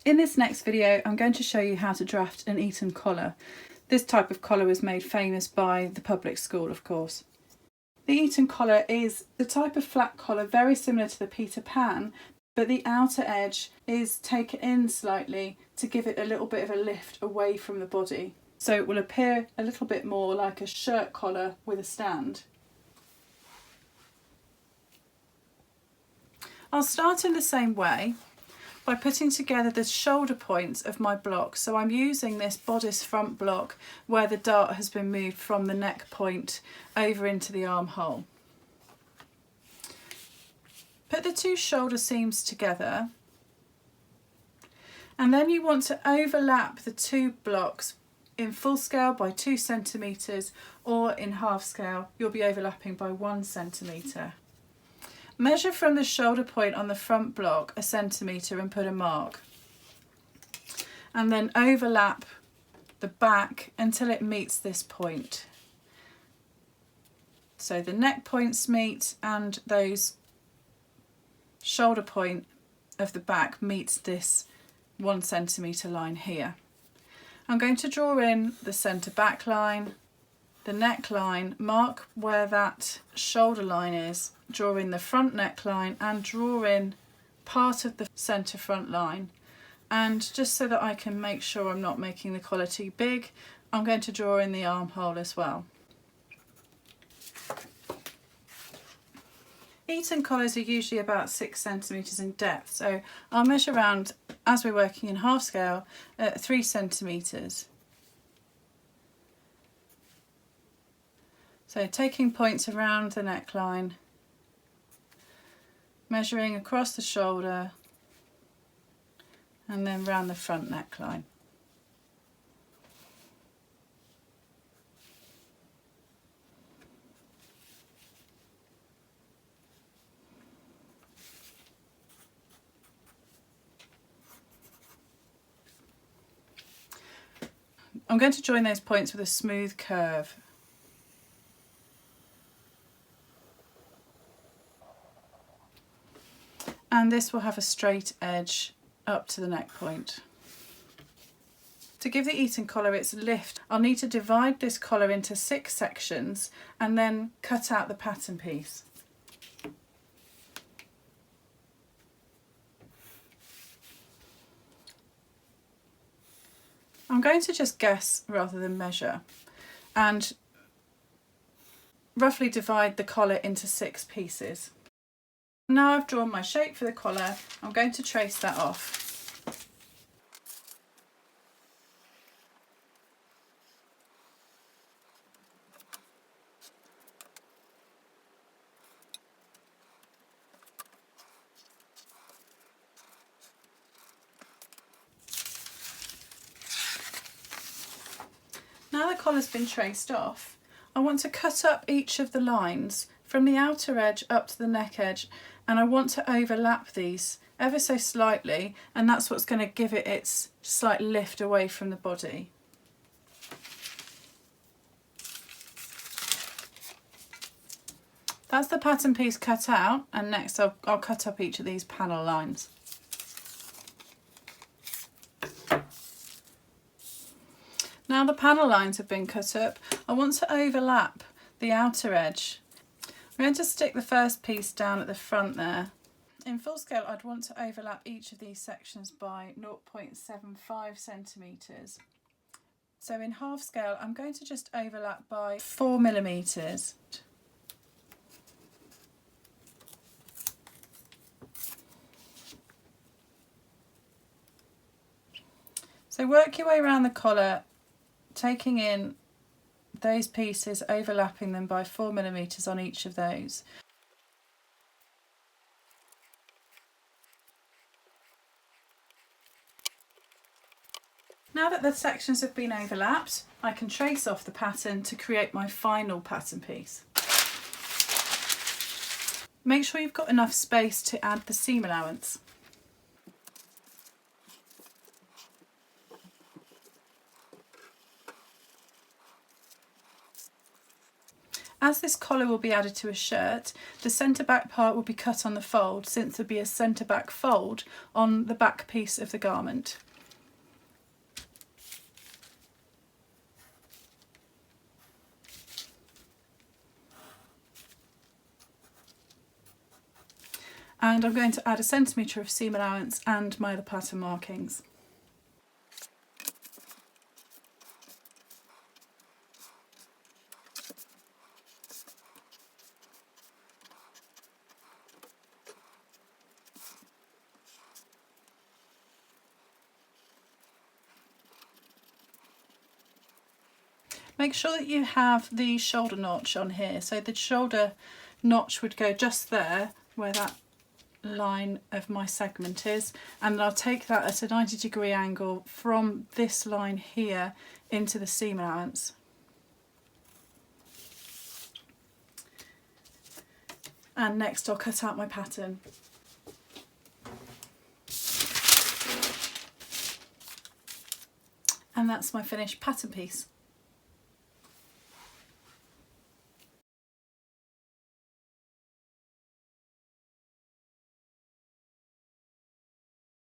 In this next video, I'm going to show you how to draft an Eton collar. This type of collar was made famous by the public school, of course. The Eton collar is the type of flat collar very similar to the Peter Pan, but the outer edge is taken in slightly to give it a little bit of a lift away from the body. So it will appear a little bit more like a shirt collar with a stand. I'll start in the same way by putting together the shoulder points of my block. So I'm using this bodice front block where the dart has been moved from the neck point over into the armhole. Put the two shoulder seams together, and then you want to overlap the two blocks in full scale by 2 centimetres, or in half scale you'll be overlapping by 1 centimetre. Measure from the shoulder point on the front block 1 centimetre and put a mark, and then overlap the back until it meets this point. So the neck points meet and those shoulder point of the back meets this 1 centimetre line here. I'm going to draw in the centre back line, the neckline, mark where that shoulder line is, draw in the front neckline and draw in part of the centre front line. And just so that I can make sure I'm not making the collar too big, I'm going to draw in the armhole as well. Eton collars are usually about 6 centimetres in depth, so I'll measure around, as we're working in half scale, 3 centimetres. So taking points around the neckline, measuring across the shoulder and then round the front neckline. I'm going to join those points with a smooth curve. And this will have a straight edge up to the neck point. To give the Eton collar its lift, I'll need to divide this collar into 6 sections and then cut out the pattern piece. I'm going to just guess rather than measure and roughly divide the collar into 6 pieces. Now I've drawn my shape for the collar, I'm going to trace that off. Now the collar's been traced off, I want to cut up each of the lines from the outer edge up to the neck edge, and I want to overlap these ever so slightly, and that's what's going to give it its slight lift away from the body. That's the pattern piece cut out, and next I'll cut up each of these panel lines. Now the panel lines have been cut up, I want to overlap the outer edge. I'm going to stick the first piece down at the front there. In full scale I'd want to overlap each of these sections by 0.75 centimetres. So in half scale I'm going to just overlap by 4 millimetres. So work your way around the collar, taking in those pieces, overlapping them by 4 millimetres on each of those. Now that the sections have been overlapped, I can trace off the pattern to create my final pattern piece. Make sure you've got enough space to add the seam allowance. As this collar will be added to a shirt, the centre back part will be cut on the fold, since there'll be a centre back fold on the back piece of the garment. And I'm going to add 1 centimetre of seam allowance and my other pattern markings. Make sure that you have the shoulder notch on here, so the shoulder notch would go just there where that line of my segment is, and I'll take that at a 90-degree angle from this line here into the seam allowance. And next I'll cut out my pattern. And that's my finished pattern piece.